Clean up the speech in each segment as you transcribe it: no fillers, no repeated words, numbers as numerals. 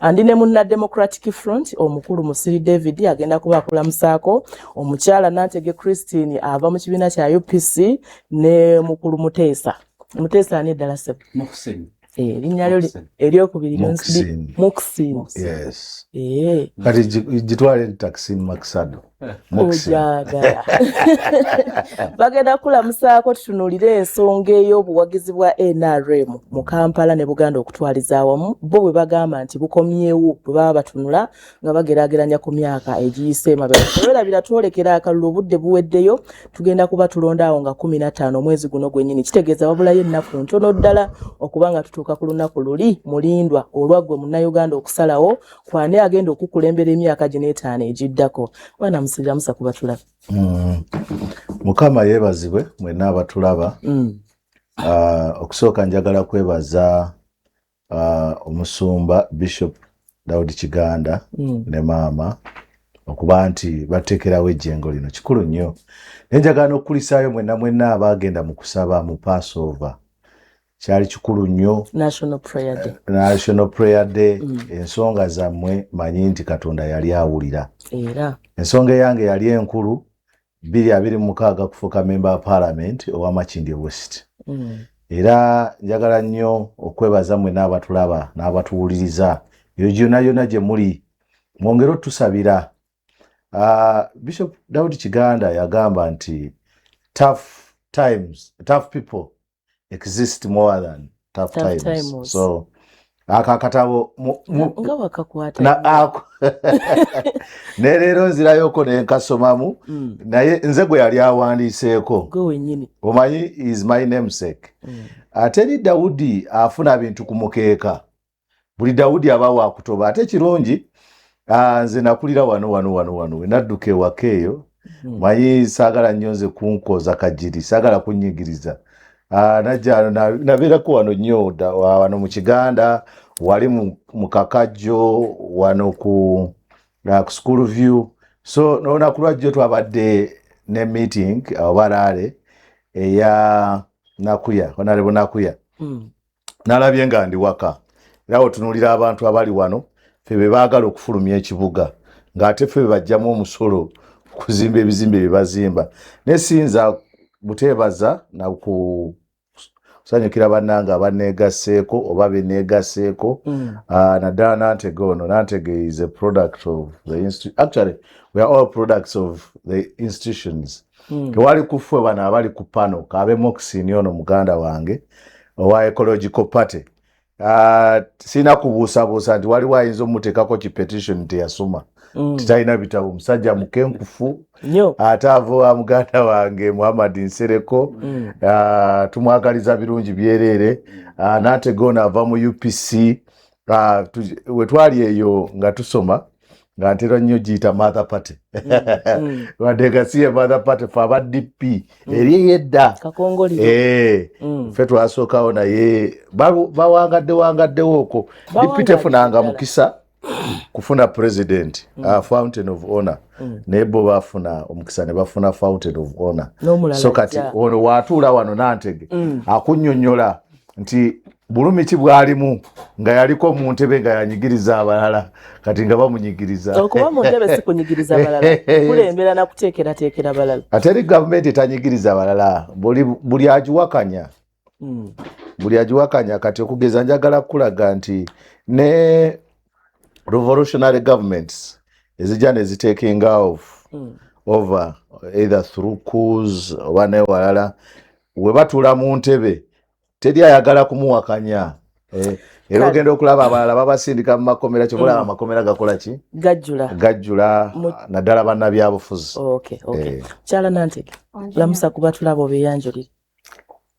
andi ne munna Democratic Front omukulu Musiri David agenda kuba kulamusaako omukyala Nantege Christine ava mu kibiina kya UPC ne mukulu Muteesa ani ddala sebo linnya lyo eryokubiri Muxin. Yes. Kati gitwale Taksin Maxado. Ojagala. Bagenda kulamusaako tutunuulire ensonga ey'obuwagizi bwa NRM mu Kampala ne Buganda okutwaliza awamu bo bwe bagamba nti bukomyewo bwe baba batunula nga bageraageranya ku myaka egiyise emabega. Olabira twolekera akalulu obudde buweddeyo tugenda kuba tulonda awo nga 15 omwezi guno gwennyini kitegeeza wabulayo ennaku ntono ddala okuba nga tutuuka ku lunaku luli mulindwa olwaggwe munnayuganda okusalawo kwane agenda okukulembera emyaka gino 5 egiddako. Bwana Musirira Musa kuba tulaba. Mukama yeebazibwe mwenna abatulaba. Okusooka njagala kwebaza omusumba Bishop Daudi Kiganda ne maama okuba nti bateekerawo ejjengo lino kikulu nnyo. Nenjagala n'okukulisaayo mwenna abaagenda mu kusaba mu Passover. Kyali kikulu nnyo. National Prayer Day. Ensonga zammwe manyi nti Katonda yali awulira. Era ensonga yange yali enkulu 226 kufuuka member of parliament owa Makindye West. Era njagala nnyo okwebaza mwe n'abatulaba n'abatuwuliriza yonna gye muli mwongere otusabira. Bishop Daudi Kiganda yagamba nti tough people exist more than tough times. So akakatabo nga wakakwata nerero nzirayoko nenkasomamu naye nze gwe yali awandiiseeko gwe wennyini omanyi is my namesake. Ate Daudi afuna bintu ku mukeeka buli Daudi aba wakutoba ate kirungi. Nze nakulira wano nadduka ewaka eyo manyi saagala nnyo nze kunkoza kajiri saagala kunnyigiriza. Nabeerako wano nnyo wano mu Kiganda wali mu Kakajjo wano ku School View. So n'olunaku lwajjo twabadde ne meeting Balaale eya Nakuya Honorable Nakuya. Nalabye nga ndi waka era otunuulira abantu abali wano ffe be baagala okufulumya ekibuga ng'ate ffe bajjamu omusolo kuzimba ebizimbe bye bazimba. Nesinza buteebaza na kusanyukira bannanga abaneegasseeko oba beneegasseeko. Naddala Nantege ono. Nantege is a product of the institution. Actually, we are all products of the institutions. Tewali kuffe bano abali ku pano kaabe Moxin ono muganda wange owa Ecological Party. Sina kubuusabuusa nti waliwo ayinza omuteekako ki petition teyasoma. Titalina bitabo musajja mukenkufu ate ava muganda wange Muhammad Nsereko. Tumwagaliza birungi byereere. Nantege ono ava mu UPC. We twali eyo nga tusoma nga ntera nnyo giyita Mother Party. Wadde nga si ye Mother Party fe aba DP eri yedda ffe twasookawo naye bawangaddewo okwo. DP tefunanga mukisa kufuna president fountain of honor naye bo bafuna omukisa ne bafuna fountain of honor. So kati ono watuula wano Nantege akunnyonnyola nti bulumi ki bwalimu nga yaliko mu ntebe nga yanyigiriza abalala kati nga bamunyigiriza. Okuba mu ntebe si kunyigiriza abalala kulembera na kuteekerateekera abalala. Ate eri gavumenti etanyigiriza abalala buli agiwakanya. Buli agiwakanya kati okugeza njagala kulaga nti ne revolutionary governments ezijja ne zitaking off over either through coups oba newalala we batuula mu ntebe teri ayagala kumuwakanya. Era ogenda okulaba abalala babasindika mu makomera kyobulaba amakomera gakola ki gajjula naddala bannabyabufuzi. Kyala Nantege lamusa kuba tulaba obeeyanjulire.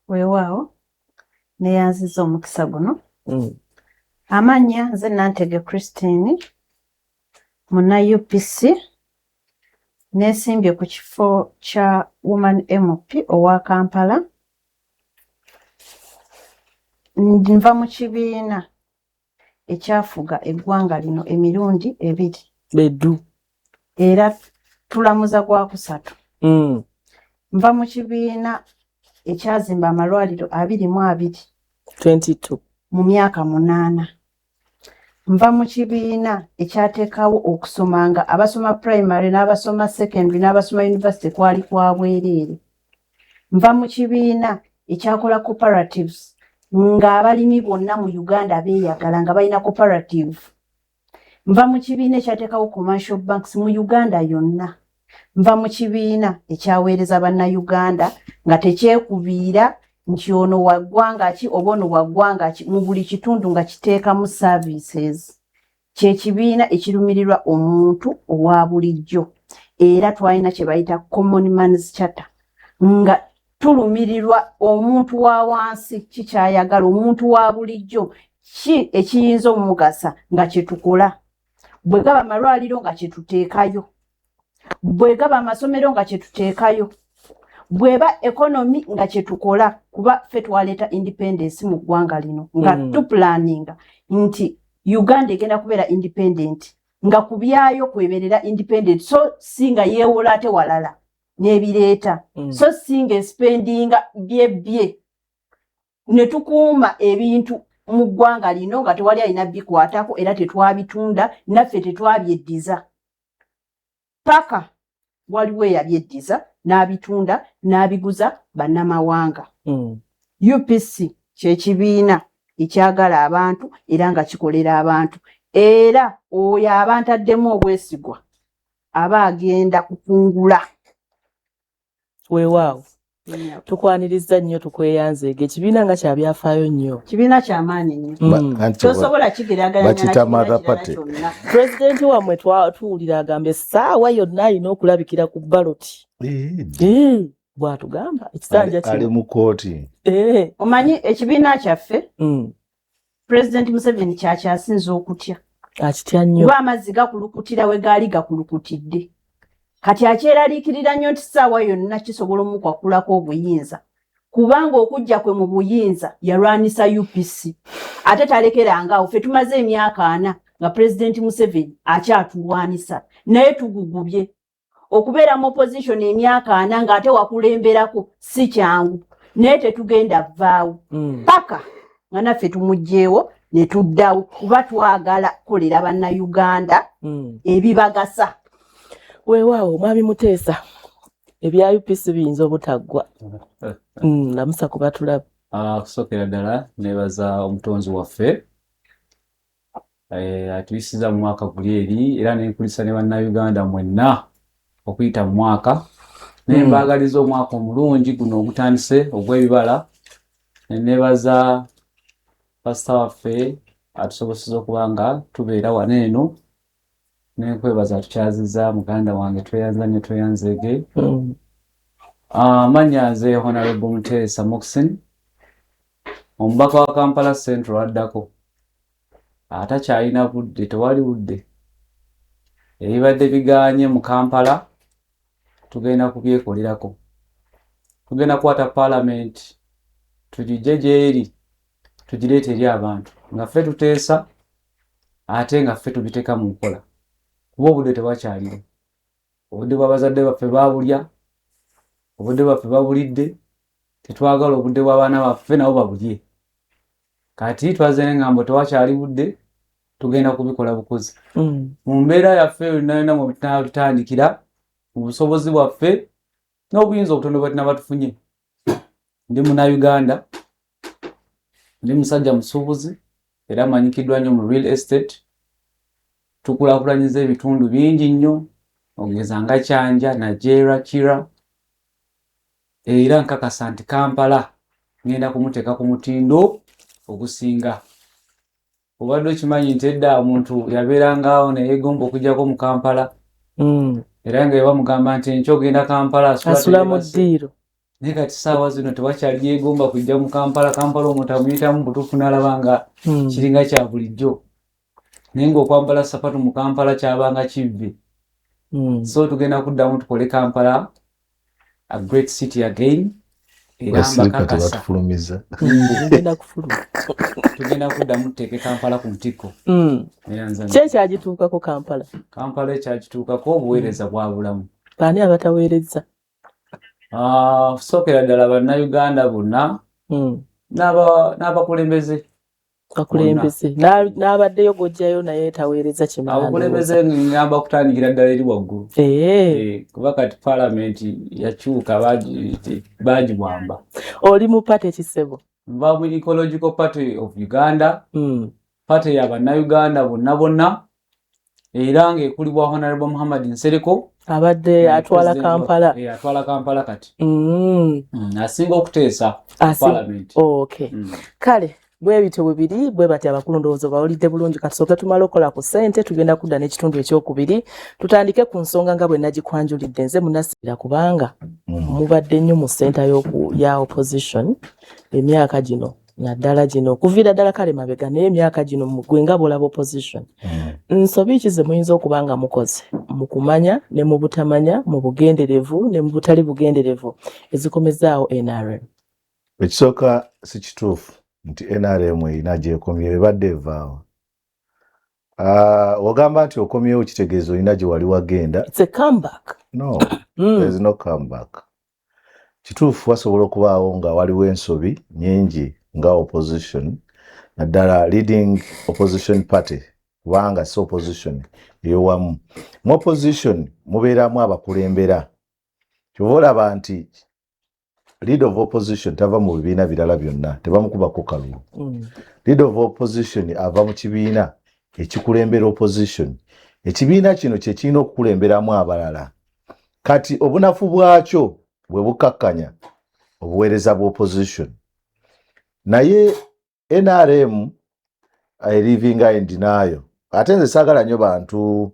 Weewaawo neyanziza omukisa guno. Amannya nze Nantege Christine muna UPC nesimbye ku kifo kya Woman MP owa Kampala. Nva mu kibiina ekyafuga eggwanga lino emirundi 2 beddu era tulamuza gwa kusatu. Nva mu kibiina ekyazimba amalwaliro 22 22 mu myaka 8. nva mu kibiina ekyateekawo okusoma nga abasoma primary n'abasoma secondary n'abasoma university kwali kwa bwereere. Nva mu kibiina ekyakola cooperatives nga abalimi bonna mu Uganda beeyagala nga balina cooperative. Nva mu kibiina ekyateekawo commercial banks mu Uganda yonna. Nva mu kibiina ekyaweereza bannayuganda nga tekyekubiira nti ono wa ggwanga ki oba ono wa ggwanga ki, mu buli kitundu nga kiteekamu services. Kye kibiina ekirumirirwa omuntu owa bulijjo. Era twalina kye bayita common man's charter nga tulumirirwa omuntu wa wansi kikyayagala, omuntu wa bulijjo ki ekiyinza omugasa nga kyetukola. Bwe gaba amalwaliro nga kyetuteekayo, bwe gaba amasomero nga kyetuteekayo, bweba economy nga kyetukola, kuba ffe twaleeta independence mu ggwanga lino nga tuplaninga nti Uganda egenda kubeera independent nga kubyayo kweberera independent, so singa yeewola ate walala n'ebireeta, so singa spendinga bye ne tukuuma ebintu mu ggwanga lino nga tewali alina bikwatako era tetwabitunda naffe tetwabyeddiza. Paka waliwo eyabyeddiza n'abitunda n'abiguza bannamawanga. UPC kye kibiina ekyagala abantu era nga kikolera abantu, era oyo abantu addemu obwesigwa aba agenda kukungula. Weewaawo tukwaniriza nnyo tukweyanzeege, ekibiina nga kyabyafaayo nnyo, kibiina kyamaanyi nnyo, tosobola kigeraganya. Pulezidenti wammwe tuwulira agamba essaawa yonna alina okulabikira ku baloti. Bw'atugamba ekisanja kino ali mu kooti. Omanyi ekibiina kyaffe Pulezidenti Museveni kyakyasinza okutya. Akitya nnyo. Kuba amazzi gakulukutira we gaali gakulukutidde. Kati akyeraliikirira nnyo nti ssaawa yonna kisobola omukwakulako obuyinza. Kubanga okujja kwe mu buyinza yalwanisa UPC. Ate talekerangaawo, ffe tumaze emyaka 4 nga Pulezidenti Museveni akyatulwanisa. Naye tugugubye. Okubeera mu opposition emyaka 4 ng'ate wakulemberako si kyangu. Naye tetugenda vaawo. Paka nga naffe tumugjeewo ne tuddawo kuba twagala kukolera bannayuganda ebibagasa. Weewaawo mwami Muteesa, ebya UPC biyinza obutaggwa. Lamusa kuba tulaba. Kusookera ddala neebaza omutonzi waffe atuyisiza mu mwaka guli eri era nenkulisa ne bannayuganda mwenna okuyita mu mwaka. Naye mbaagaliza omwaka omulungi guno ogutandise ogw'ebibala. Neebaza pasita waffe atusoboseza okuba nga tubeera wano eno. Nenkwebaza tukyaziza muganda wange tweyanza nnyo tweyanzeege. Amannya nze Honorable Muteesa Moxon, omubaka wa Kampala Central addako. Atakyalina budde, tewali budde. Ebibadde bigaanye mu Kampala tugenda kubyekolerako. Tugenda kukwata Parliament tugijje gy'eri tugireete eri abantu nga ffe tuteesa ate nga ffe tubiteeka mu nkola. Kuba obudde tewakyalira. Obudde bw'abazadde baffe baabulya, obudde bwaffe babulidde, tetwagala obudde bw'abaana baffe nabo babulye. Kati twaze n'engambo tewakyali budde, tugenda kubikola bukozi. Mu mbeera yaffe yonna mu bitandikira, mu busobozi bwaffe n'obuyinza obutono bwe tunaba tufunye. Ndi Munnayuganda, ndi musajja musuubuzi era amanyikiddwa nnyo mu real estate. Tukulaakulanyiza ebitundu bingi nnyo, ogeza nga Kyanja, Nigeria, Kira. Era nkakasa nti Kampala ngenda kumuteeka ku mutindo ogusinga. Obadde okimanyi nti edda omuntu yabeerangaawo ne yeegomba okujjako mu Kampala. Era nga bamugamba nti enkya ogenda Kampala asula mu ddiiro. Naye kati ssaawa zino tewakyali yeegomba kujja mu Kampala. Kampala omuntu amuyitamu butuufu n'alaba nga kiringa kya bulijjo. Naye ng'okwambala sapatu mu Kampala kyabanga kivve. So tugenda kuddamu tukole Kampala a great city again. Era mbakakasa tugenda kuddamu tuteeke Kampala ku ntikko. Ki ekyagituukako Kampala? Kampala ekyagituukako obuweereza bwa bulamu. Baani abataweereza? Sookera ddala bannayuganda bonna n'abakulembeze. akulembeze n'abaddeyo gojjayo naye taweereza kimala abakulembeze ngamba kutandikira ddala eri waggulu kuba kati palamenti yakyuka bagibwamba. Oli mu pate kisebo? Nva mu Ecological Party of Uganda, pate y'Abannayuganda bonna era ng'ekulibwa Honorable Muhammad Nsereko abadde atwala Kampala. Atwala Kampala kati. Asinga okuteesa palamenti. Okay. Kale bwe bityo bibiri bwe bati abakulu ndowooza bawulidde bulungi kasooka tumala okola ku ssente tugenda kudda n'ekitundu ekyokubiri tutandike ku nsonga nga bwe nagikwanjulidde nze munasibira kubanga mubadde nnyo mu ssenta ya opposition emyaka gino naddala gino okuviira ddala kale mabega naye emyaka gino gwe nga bolaba opposition nsobi ki ze muyinza okuba nga mukoze mu kumanya ne mu butamanya mu bugenderevu ne mu butali bugenderevu ezikomezaawo NRM? Ekisooka si kituufu nti NRM erina gyekomyewo ebadde evaawo. Wagamba nti okomyewo kitegeeza olina gye wali wagenda. It's a comeback. No, there is no comeback. Kituufu wasobola okubaawo nga waliwo ensobi nnyingi nga opposition naddala leading opposition party kubanga si opposition eyowamu. Mu opposition mubeeramu abakulembera. Kyova olaba nti leader of opposition tava mu bibiina birala byonna tebamukubako kalulu. Leader of opposition ava mu kibiina ekikulembera opposition. Ekibiina kino kye kirina okukulemberamu abalala. Kati obunafu bwakyo bwe bukakkanya obuweereza bwa opposition. Naye NRM living in denial. Ate nze saagala nnyo bantu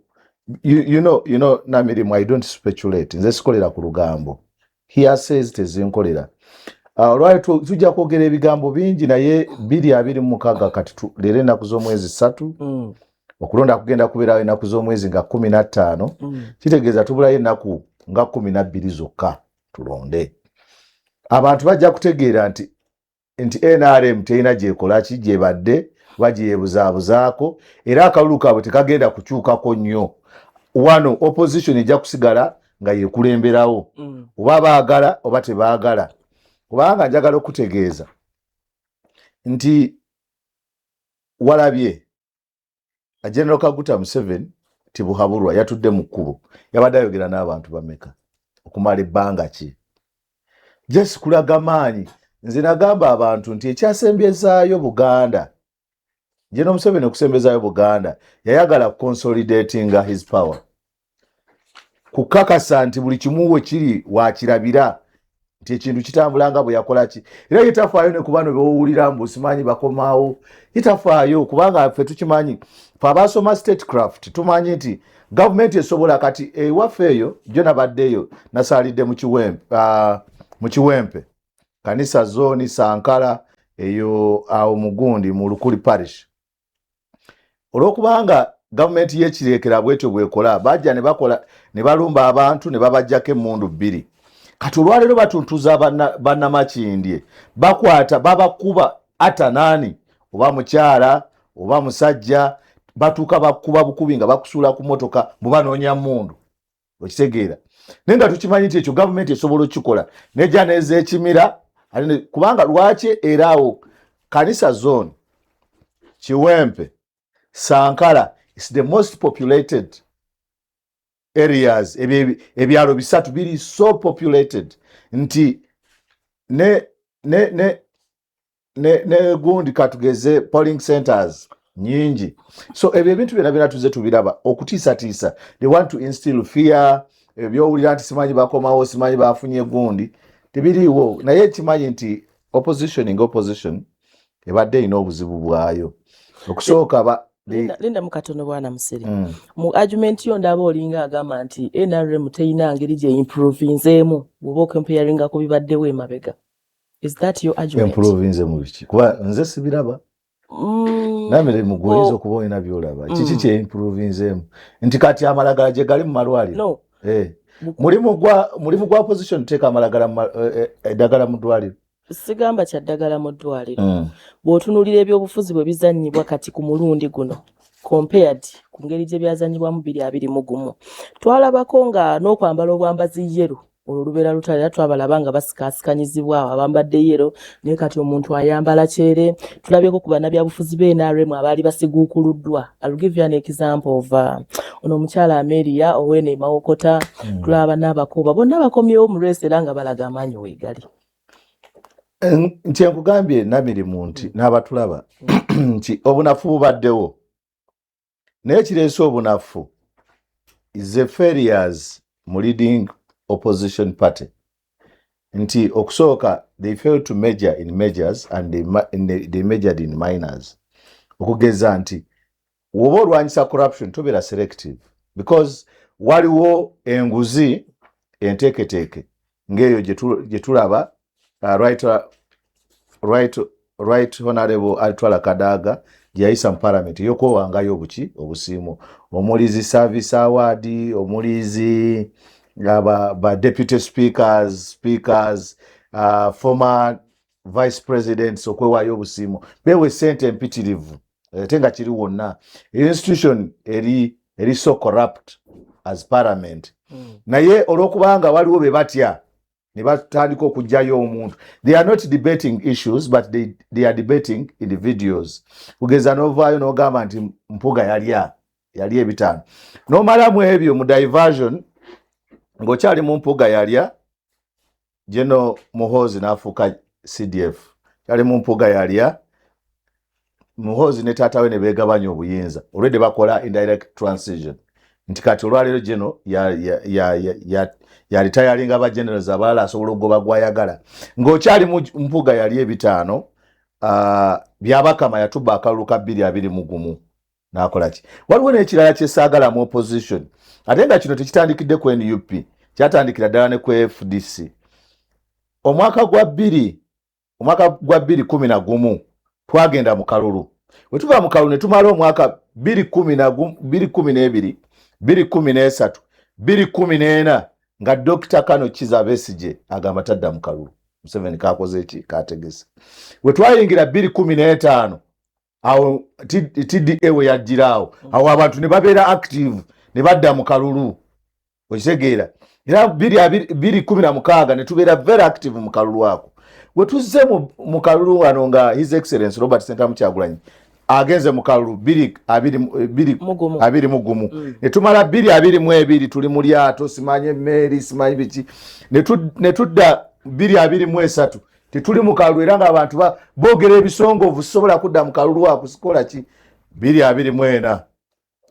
you know Namirimu, I don't speculate. Nze sikolera ku lugambo. Here says tezinkolera. Olwali tujja kwogera ebigambo bingi naye 226 kati leero ennaku z'omwezi 3 okulonda kugenda kubeerawo ennaku z'omwezi nga 15 kitegeeza tubulayo ennaku nga 12 zokka tulonde. Abantu bajja kutegeera nti NRM terina gyekola ki gyebadde bagyebuzabuzaako era akalulu kaabwe tekagenda kukyukako nnyo. Wano opposition ejja kusigala nga yekulemberawo oba baagala oba tebaagala. Kubanga njagala okutegeeza nti walabye General Kaguta Museveni tibuhabulwa yatudde mu kkubo yabadde ayogera n'abantu bameka okumala ebbanga ki. Just kulaga maanyi nze nagamba abantu nti ekyasembyezaayo Buganda General Museveni okusembezaayo Buganda yayagala consolidating his power. Kukakasa nti buli kimu we kiri wakirabira nti ekintu kitambulanga bwe yakola ki. Era yitafaayo ne kubano bewuulira mbu simanyi bakomaawo. Yitafaayo kubanga ffe tukimanyi. Ffe abasoma statecraft tumanyi nti gavumenti esobola kati ewaffe eyo jo nabaddeyo nasaalidde mu Kiwempe. Kanisa zoni Sankara eyo awo Mugundi mu Lukuli parish. Olwokubanga gavumenti yekirekera bwetyo bwekola bajja ne bakola ne balumba abantu ne babajjako emmundu 2. Kati olwaleero batuntuza bannamakindye bakwata babakuba ata nani oba mukyala oba musajja batuuka bakuba bukubi nga bakusuula ku motoka mubanoonya mmundu okitegeera. Naye nga tukimanyi nti ekyo gavumenti esobola okukikola nejja nezeekimira kubanga lwaki eraawo Kanisa zone Kiwempe Sankara is the most populated areas. Ebyalo bisatu biri so populated nti ne gundi katugeze polling centers nyingi. So ebyo ebintu byonna tuze tubiraba okutiisatiisa. They want to instill fear. Ebyowulira nti simanyi bakomawo simanyi bafunye gundi tebiriiwo. Naye ekimanyi nti opposition ebadde erina obuzibu bwayo. Okusooka Linda mukatono bwana Musiri. Mu argument yo ndaba olinga agamba nti NRM terina ngeri gye improvinzeemu bw'oba comparinga ku bibaddewo emabega. Is that your argument? Improvinze mu biki? Kuba nze sibiraba. Namirimu gw'oyinza okuba olina by'olaba. Kiki kye improvinzeemu? Nti kati amalagala gye gali mu malwaliro. No. Mulimu gwa opposition teeka amalagala eddagala mu ddwaliro. Sigamba kya ddagala mu ddwaliro. Bw'otunuulira ebyobufuzi bwe bizannyibwa kati ku mulundi guno compared ku ngeri gye byazannyibwamu 2021 twalabako nga n'okwambala obwambazi yero olwo lubeera lutalo era twabalaba nga basikasikanyizibwa abambadde yero naye kati omuntu ayambala kyere. Tulabyeko ku bannabyabufuzi b'e NRM abaali basiguukuluddwa. I'll give you an example of ono omukyala Amelia Owene Mawokota, tulaba n'abakooba bonna bakomyewo mu lwesi era nga balaga amaanyi weegali. Nti nkugambye namirimu nti n'abatulaba nti obunafu bubaddewo naye kireese obunafu is a failures mu leading opposition party nti okusooka they failed to measure in measures and they majored in minors. Okugeza nti woba olwanyisa corruption tobeera selective because waliwo enguzi enteeketeeke ng'eyo gye tulaba right honorable Altwala Kadaga yayisa mu parliament yokwowangayo obusiimo omulizi service award omulizi ba deputy speakers former vice presidents okwewayo obusiimo bewe sente empitirivu ate nga kiri wonna institution eri so corrupt as parliament naye olwokubanga waliwo be batya ne batandika okujjayo omuntu. They are not debating issues but they are debating individuals. Kugeza novaayo n'ogamba nti Mpuga yali ebitaano n'omalamu ebyo mu diversion ng'okyali mu Mpuga yalya General Muhoozi n'afuuka CDF kyali mu Mpuga yalya Muhoozi ne taata we ne beegabanya obuyinza olwedde bakola indirect transition nti kati olwaleero General ya retiring aba generals abalala asobola okugoba gwayagala ng'okyali mu Mpuga yali ebitaano byabakama yatuba akalulu ka 221 n'akola ki. Waliwo n'ekirala kyesaagala mu opposition ate nga kino tekitandikidde ku NUP kyatandikira ddala ne ku FDC. Omwaka gwa 2011 twagenda mu kalulu we tuva mu kalulu ne tumala omwaka 2012 2013 2014 nga Dr. Kano Kiza Besigye agamba tadda mu kalulu. Museveni kakoze ki kategese we twayingira 2015 awo TDA we yajjiraawo awo abantu ne babeera active ne badda mu kalulu okitegeera era 2016 ne tubeera very active mu kalulu ako we tuzze mu kalulu wano nga His Excellency Robert Sentamu Kyagulanyi agenze mu kalulu 20 ne tumala 2022 tuli mu lyato simanye mmeri simanyi biki ne tudda 2023 tetuli mu kalulu era ng'abantu boogera ebisongovu sobola kudda mu kalulu ako sikola ki 2024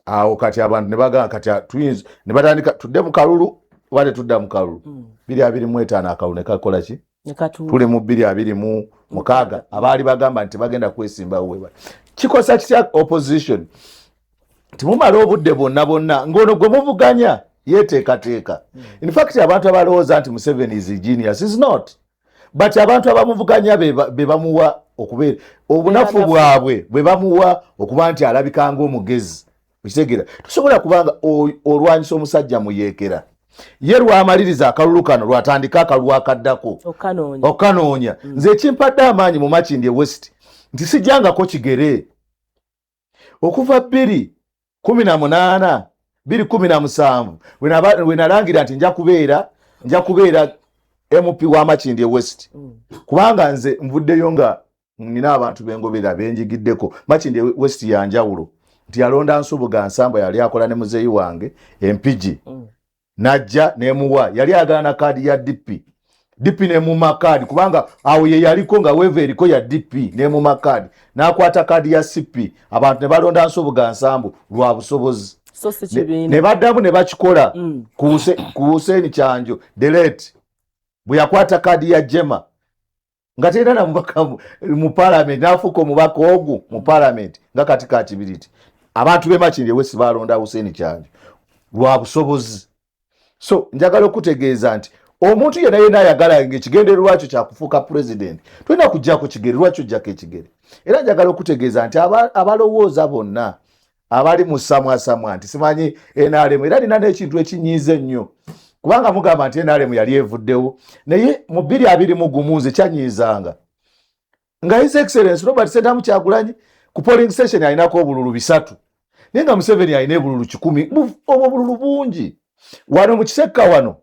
awo kati abantu ne bagamba kati tuyinza ne batandika tudde mu kalulu wale tudda mu kalulu 2025 akalulu ne kakola ki tuli mu 2026 abaali bagamba nti bagenda kwesimbawo weba kikosa kitya opposition timumala obudde bonna ng'ono gwe muvuganya yeteekateeka. In fact abantu abalowooza nti Museveni is a genius is not but abantu abamuvuganya be bamuwa okubeera obunafu bwabwe bwe bamuwa okuba nti alabika ng'omugezi okitegeera tusobola kubanga olwanyisa omusajja muyeekera ye lwamaliriza akalulu kano lwatandika akalulu akaddako okanoonya nze ekimpadde amaanyi mu Makindye West nti sijjangako kigere okuva 2018 2017 we nalangira nti nja kubeera MP wa Makindye West kubanga nze nvuddeyo nga nina abantu bengobera benjigiddeko. Makindye West yanjawulo nti yalonda Nsubuga Nsamba yali akola ne muzeeyi wange empigi najja nemuwa yali agala na kaadi ya DP ne mu makadi kubanga awo ye yaliko nga weve eriko ya DP ne mu makadi n'akwata kaadi ya CP abantu ne balonda Nsubuga Nsamba lwa busobozi ne baddamu ne bakikola ku Hussein Kyanjo delete bwe yakwata kaadi ya Jema nga tera na mubaka mu parliament n'afuuka omubaka ogwo mu parliament nga katika kibiriti abantu be Makindye West balonda Hussein Kyanjo lwa busobozi. So njagala okutegeeza nti omuntu yenna ayagala ng'ekigendererwa kyo kya kufuuka president tulina kujjako kigererwa kyo jjako ekigere. Era njagala okutegeeza nti abalowooza bonna abali mu samwasamwa nti simanyi NRM era nina n'ekintu ekinyiiza ennyo kubanga mugamba nti NRM yali evuddewo naye mu 2021 nze kyanyiizanga nga His Excellency Robert Sentamu Kyagulanyi ku polling station alinako obululu 3 naye nga Museveni alina ebululu 10 obwo bululu bungi wano mu Kisekka wano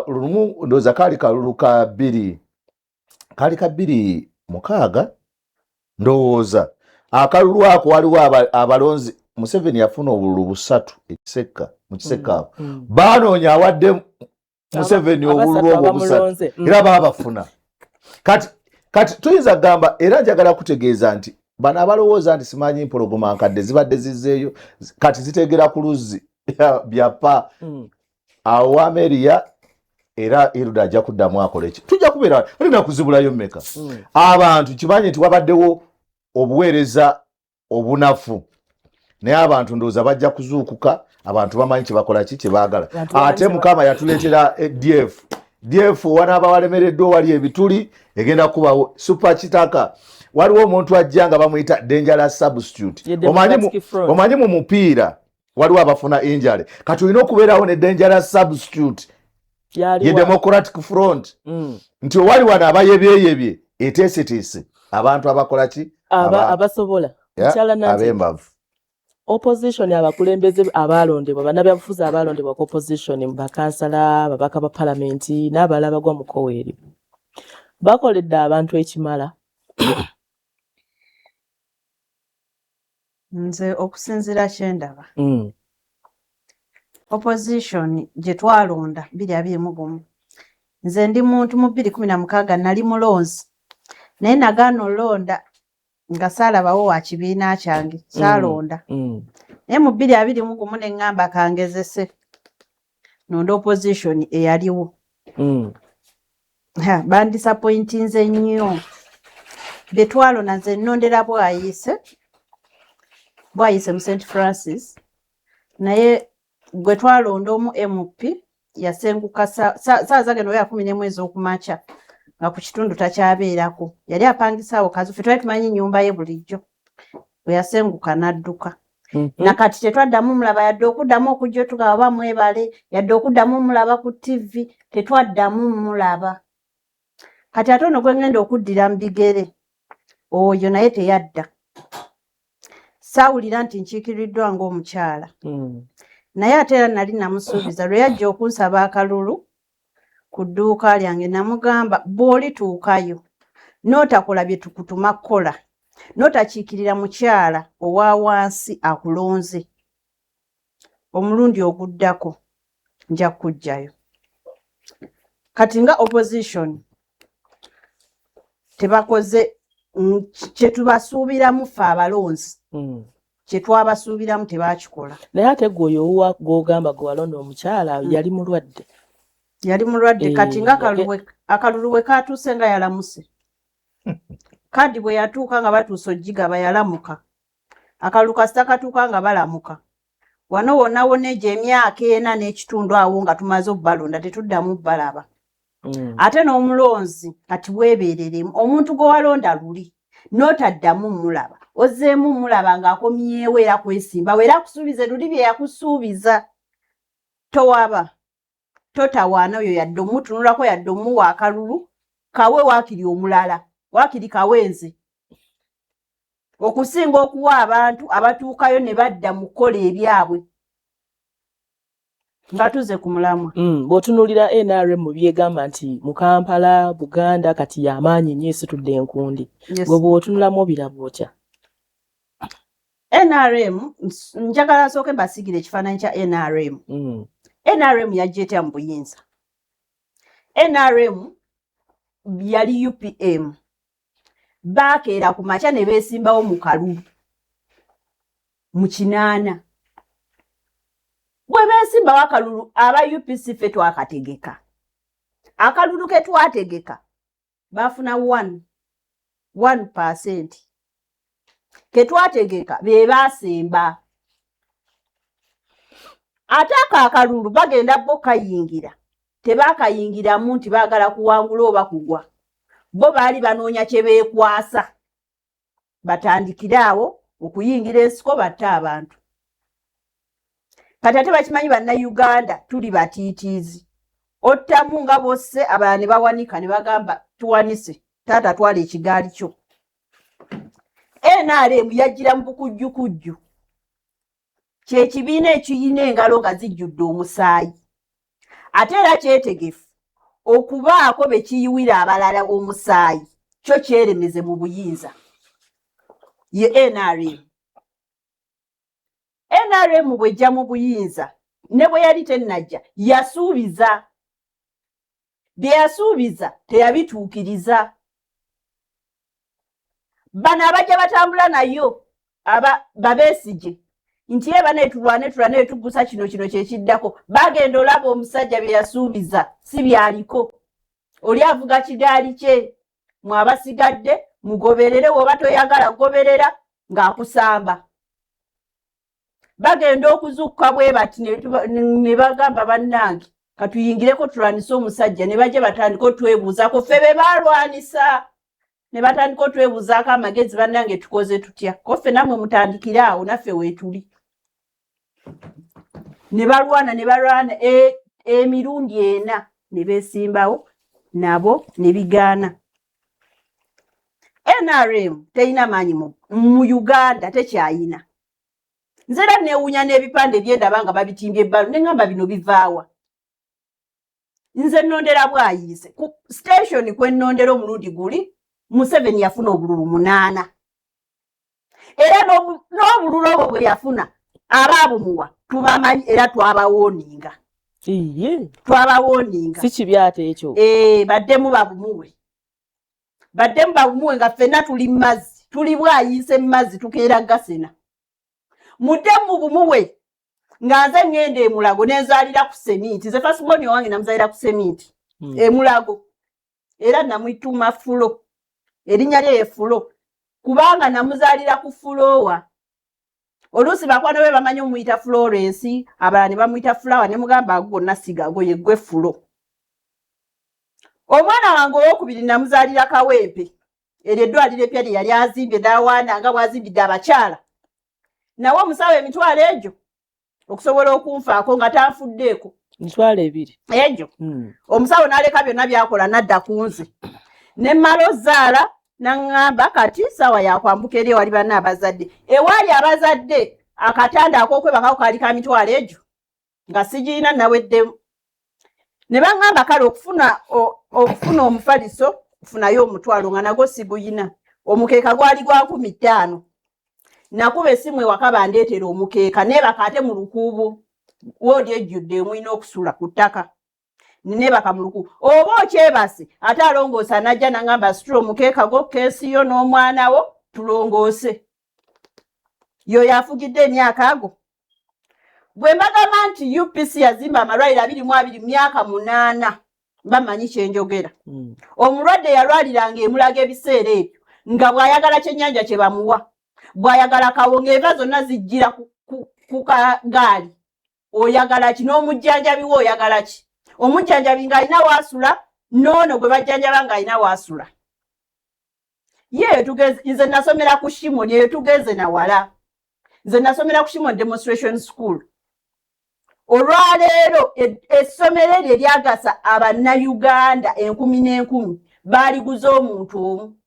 lumu ndoza kali kalulu ka 2006 ndowooza akalulu ako waliwo abalonzi Museveni yafuna obululu 3 ekiseka mu kiseka baanoonya awadde Museveni obululu obwo 3 era baabafuna kati tuyinza gamba era njagala kutegeeza nti bano abalowooza nti simanyi empologoma nkadde zibadde zizzeeyo kati zitegera ku luzzi byapa awo Ameriya era Hilda ajja kuddamu akola eki tujja kubeera alina kuzibulayo mmeka abantu kimanyi nti wabaddewo obuweereza obunafu naye abantu ndowooza bajja kuzuukuka abantu bamanyi kyebakola ki kyebaagala ate Mukama yatuleetera DF wanaaba walemereddwa wali ebituli egenda kubawo super kitaka waliwo omuntu ajja nga bamuyita dangerous substitute omanyi mu mupiira waliwo abafuna injury kati olina okubeerawo ne dangerous substitute ye Democratic Front nti owali wano abayebyeyebye eteeseteese abantu abakola ki abasobola abembavu opposition abakulembeze abalondebwa bannabyabufuzi abalondebwa ku opposition mu bakansala ababaka ba palamenti n'abalala bagwa mu Koweri bakoledde abantu ekimala nze okusinziira kyendaba opposition gye twalonda 2021 nze ndi muntu mu 2016 nali mulonzi naye nagaana olonda nga saalabawo wa kibiina kyange saalonda naye mu 2021 ne ŋŋamba kangezese nonda opposition eyaliwo bandisappointinze nnyo bye twalonda nze nnondera Bwayise mu St Francis naye gwe twalonda omu MP yasenguka saaza geno ya 11 ez'okumakya nga ku kitundu takyabeerako yali apangisaawo kazi ffe twali tumanyi nnyumba ye bulijjo bwe yasenguka n'adduka nakati tetwaddamu mulaba yadde okuddamu okujja otugaba bamwebale yadde okuddamu mulaba ku TV tetwaddamu mulaba kati ate ono gwe ngenda okuddira mu bigere oyo naye teyadda saawulira nti nkiikiriddwa ng'omukyala naye ate era nali namusuubiza lwe yajja okunsaba akalulu ku dduuka lyange namugamba bw'olituukayo n'otakola bye tukutuma kukola n'otakiikirira mukyala owa wansi akulonze omulundi oguddako nja kujjayo kati nga opposition tebakoze kye tubasuubiramu ffe abalonzi kye twabasuubiramu tebakikola naye ate gwe oyo gw'ogamba gwe walonda omukyala yali mulwadde kati nga akalulu bwe katuuse nga yalamuse kadi bwe yatuuka nga batuuse ogigaba yalamuka akalulu kasita katuuka nga balamuka wano wonna wonna egyo emyaka 4 n'ekitundu awo nga tumaze obbalonda tetuddamu balaba ate n'omulonzi kati bwebeereremu omuntu gwe walonda luli n'otaddamu mulaba ozzeemu mulaba ng'akomyewo era kwesimba era akusuubize luli bye yakusuubiza towaba totawaana oyo yadde omutunulako yadde omuwa akalulu kawe waakiri omulala waakiri kawenzi okusinga okuwa abantu abatuukayo ne badda mu kukola ebyabwe nga tuze ku mulamwa bw'otunuulira NRM byegamba nti mu Kampala Buganda kati y'amaanyi nnyo esitudde enkundi gwe bw'otunulamu obiraba otya NRM njagala nsooke mbasiigire ekifaananyi kya NRM NRM yajja etya mu buyinza NRM yali UPM baakeera ku makya ne beesimbawo mu kalulu mu 8 bwe beesimbawo akalulu aba UPC ffe twakategeka akalulu ke twategeka baafuna 1% ke twategeka be baasemba ate akalulu bagenda bo kayingira tebaakayingiramu nti baagala kuwangula oba kugwa bo baali banoonya kye beekwasa batandikire awo okuyingira ensiko batte abantu kati ate bakimanyi bannayuganda tuli batiitiizi ottamu nga bosse abalala ne bawanika ne bagamba tuwanise taata twala ekigaali kyo NRM yajjira mu bukujjukujju kye kibiina ekiyina engalo nga zijjudde omusaayi ate era kyetegefu okubaako be kiyiwira abalala omusaayi kyo kyeremeze mu buyinza ye NRM. NRM bwejja mu buyinza ne bwe yali tennajja yasuubiza, bye yasuubiza teyabituukiriza. Bano abajja batambula nayo Babesigye nti bane tulwane tugusa kino kyekiddako, bagenda olaba omusajja bye yasuubiza si byaliko. Oli avuga kigaali kye, mwabasigadde mugoberere, oba toyagala kugoberera ng'akusamba. Bagenda okuzukka bwe bati ne bagamba bannange katuyingireko tulwanise omusajja, ne bajja batandika otwebuuzako ffe be baalwanisa, ne batandika otwebuuzaako amagezi bannange tukoze tutya, ko ffe nammwe mutandikire awo naffe weetuli. Ne balwana emirundi 4 ne beesimbawo nabo ne bigaana. NRM teyina maanyi mu Uganda, tekyayina. Nze era neewuunya n'ebipande byendaba nga babitimbye ebbalu ne ngamba bino bivaawa. Nze nnondera bwayiise ku station kwe nnondera omulundi guli Museveni yafuna obululu 8. Era n'obululu obwo bwe yafuna abaabumuwa tubamanyi era twabawooninga. Twabawooninga. Si kibi ate ekyo. Baddemu babumuwe nga ffenna tuli mu mazzi, tuli bwayiise mu mazzi tukeera gasena. Muddemu bumuwe nga nze ngenda e Mulago nenzaalira ku Seminti. Nze fasiboni wange namuzaalira ku Seminti e Mulago, era namwituma Fulo, erinnya lye ye Fulo kubanga namuzaalira ku Fulowa. Oluusi bakwano be bamanyi omuyita Florence, abalala ne bamuyita Flower, ne mugamba gonna sigago ye gwe Fulo. Omwana wange owokubiri namuzaalira Kawempe, eryo eddwaliro epya lye yali azimbye n'awaana nga bwazimbidde abakyala. Nawe omusawo emitwalo egyo okusobola okunfaako nga tanfuddeeko. Mitwalo 2 egyo omusawo n'aleka byonna byakola n'adda ku nze. Ne mmala ozaala n'aŋŋamba kati saawa yakwambuka eri ewali banna abazadde. Ewaali abazadde akatanda ak'okwebakako kaali ka mitwalo egyo nga sigirina naweddemu. Ne baŋŋamba kale okufuna omufaliso kufunayo omutwalo nga nagwo siguyina. Omukeeka gwali gwa 15. Nakuba essimu ewaka bandeetera omukeeka neebaka ate mu lukuubo woodi ejjudde emulina okusula ku ttaka. Neebaka mu lukuubo oba okyebase ate alongoosa n'ajja n'aŋŋamba situla omukeeka gwo keesi yo n'omwana wo tulongoose. Y'oyo afugidde emyaka ago. Bwe mbagamba nti UPC yazimba amalwaliro 22 mu myaka 8 bamanyi kyenjogera. Omulwadde yalwaliranga e Mulago ebiseera ebyo nga bw'ayagala kyennyanja kye bamuwa, bw'ayagala kawonga eva zonna zijjira ku kagaali. Oyagala ki? N'omujjanjabi we oyagala ki? Omujjanjabi ng'alina waasula, noono gwe bajjanjaba ng'alina waasula. Nze nasomera ku Shimoni, eyo tugeze na wala. Nze nasomera ku Shimoni Demonstration School. Olwaleero essomero eryo eryagasa Abannayuganda 10,000 baaliguza omuntu omu.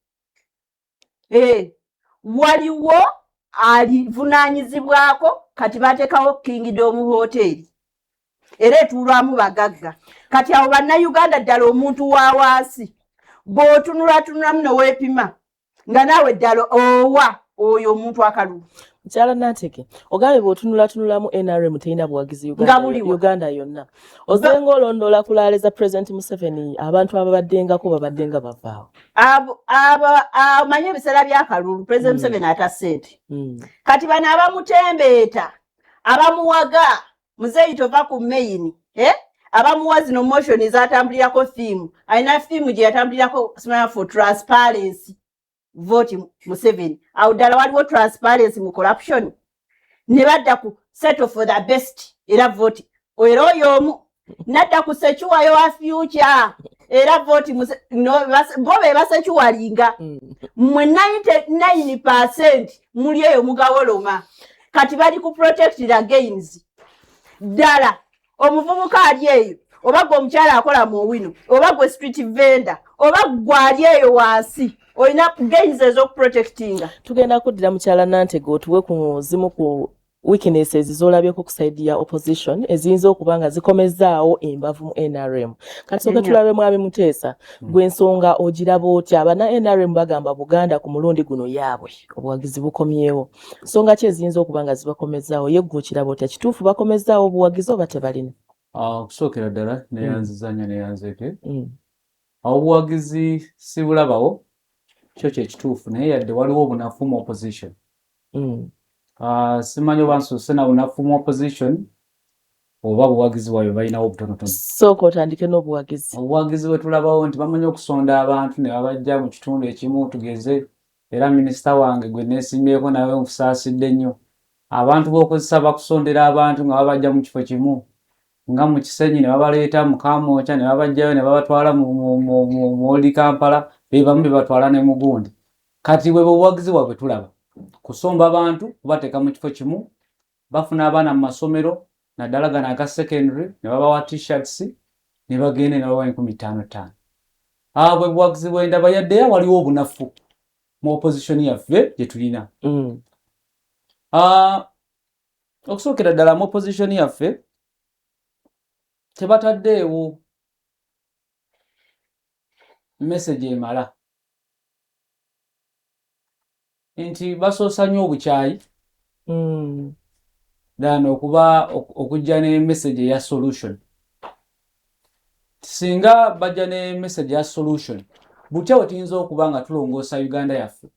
Waliwo alivunaanyizibwako kati bateekawo Kingdom Hotel era etuulwamu bagagga. Kati abo Bannayuganda ddala omuntu wa wansi bw'otunulatunulamu ne weepima nga naawe ddala owa oyo omuntu akalulu. Mukyala Nantege, ogambe bw'otunulatunulamu NRM terina buwagizi Uganda yonna. Ozenga olondoola kulaaleza President Museveni abantu ababaddengako babaddenga bavaawo. Amanyi ebiseera by'akalulu President Museveni atassente. Kati bano abamutembeeta, abamuwaga muzeeyi tova ku main, abamuwa zino motion ezatambulirako theme. Alina theme gye yatambulirako Smile for Transparency. Vote Museveni. Awo ddala waliwo transparency mu corruption. Ne badda ku settle for the best era vote. Era oyo omu nadda ku sekiwayo wa future era vote bo be basekiwalinga. Mwe 99% muli eyo mugawoloma. Kati bali ku protected against. Ddala omuvubuka ali eyo oba gwe omukyala akola mu wino oba gwe street vendor oba gwali eyo wansi oyina gains ez'okuprotectinga. Tugenda kuddira mukyala Nantege otuwe ku zimu ku weaknesses zolabyeko ku side ya opposition eziyinza okuba nga zikomezaawo embavu mu NRM. Kati soka tulabe Mwami Muteesa gw'ensonga ogiraba otya abana NRM bagamba Buganda ku mulundi guno yaabwe obuwagizi bukomyewo. Nsonga ki eziyinza okuba nga zibakomezaawo ye ggwe okiraba otya kituufu bakomezaawo obuwagizi oba tebalina? Okusookera ddala neyanzizanya neyanzeeke obuwagizi si bulabawo kyo kyekituufu naye yadde waliwo obunafu mu opposition. Simanyi oba nsusse na bunafu mu opposition oba buwagizi bwabwe balinawo obutonotono. Sooka otandike n'obuwagizi. Obuwagizi bwe tulabawo nti bamanyi okusonda abantu ne babajja mu kitundu ekimu tugeze era minisita wange gwe neesimbyeko nawe nkusaasidde nnyo. Abantu b'okozesa bakusondera abantu nga babajja mu kifo kimu nga mu Kisenyi ne babaleeta mu Kamwokya ne babajjayo ne babatwala mu Old Kampala bebamu bebatwala ne Mugundi. Kati bwe buwagizi bwabwe tulaba kusomba abantu kubateeka mu kifo kimu bafuna abaana mu masomero naddala gano aga secondary ne babawa t-shirts ne bagende ne babawa 15,000. Bwe buwagizi bw'endaba yaddeyo waliwo obunafu mu opposition yaffe gye tulina. Okusookera ddala mu opposition yaffe tebataddeewo message emala nti basoosa nnyo obukyayi dana okujja ne message ya solution. Singa bajja ne message ya solution butya wetuyinza okuba nga tulongoosa Uganda yaffe.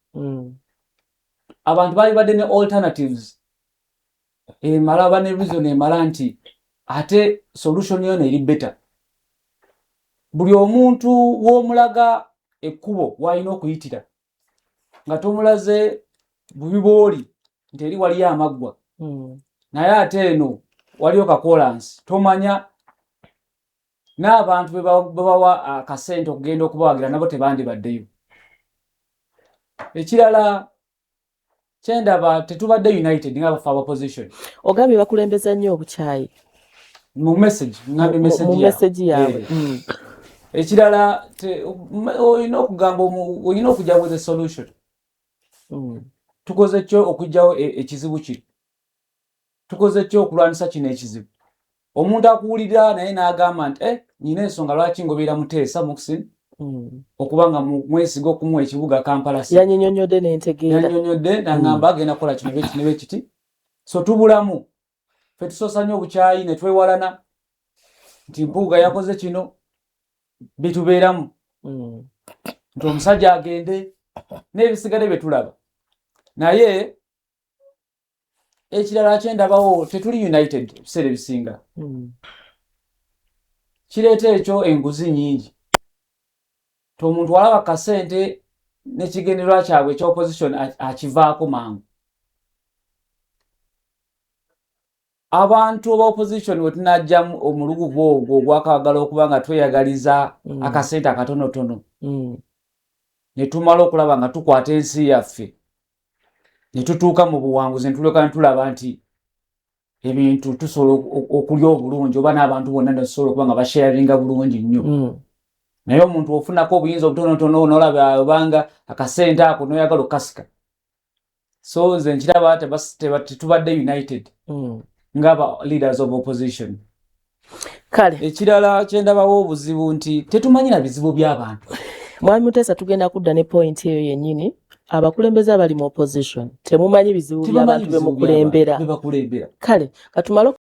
Abantu bali badde ne alternatives emala ba ne reason emala nti ate solution yona eri better. Buli omuntu w'omulaga ekkubo w'alina okuyitira nga tomulaze bubi bw'oli nti eri waliyo amaggwa naye ate eno waliyo kakolansi tomanya n'abantu bebawa akasente okugenda okubawagira nabo tebandibaddeyo. Ekirala kyendaba tetubadde united ng'abafa opposition. Ogambye bakulembeza nnyo obukyayi mu message ngambe message yaabwe. Ekirala olina okugamba olina okujja with a solution. Tukoze kyo okujjawo ekizibu kiri. Tukoze kyo okulwanisa kino ekizibu. Omuntu akuwulira naye n'agamba nti nyina ensonga lwaki ngobeera Muteesa Moksin okuba nga mwesiga okumuwa ekibuga Kampala. Yannyonnyodde n'entegeera. Yannyonnyodde n'agamba agenda kukola kino bwe kiti. So tubulamu ffe tusoosa nnyo obukyayi ne twewalana nti Mpuuga yakoze kino bitubeeramu nti omusajja agende n'ebisigale bye tulaba. Naye ekirala kyendabawo tetuli united ebiseera ebisinga. Kireeta ekyo enguzi nnyingi. Omuntu walaba kasente n'ekigendererwa kyabwe eky'opposition akivaako mangu. Abantu aba opposition we tunajjamu omuluguvu ogwo ogwakagala okuba nga tweyagaliza akasente akatonotono ne tumala okulaba nga tukwata ensi yaffe ne tutuuka mu buwanguzi ne tulyoka ne tulaba nti ebintu tusobola okulya obulungi oba n'abantu bonna ne tusobola okuba nga basharinga bulungi nnyo. Naye omuntu ofunako obuyinza obutonotono n'olaba obanga akasente ako n'oyagala okasika. So nze nkiraba tetubadde united ngaba leaders of opposition. Kale ekirala kyendabawo obuzibu nti tetumanyira bizibu by'abantu. Mwami Muteesa tugenda kudda ne point eyo yennyini. Abakulembeze abali mu opposition temumanyi bizibu by'abantu bemukulembera. Bebakulembera. Kale katumala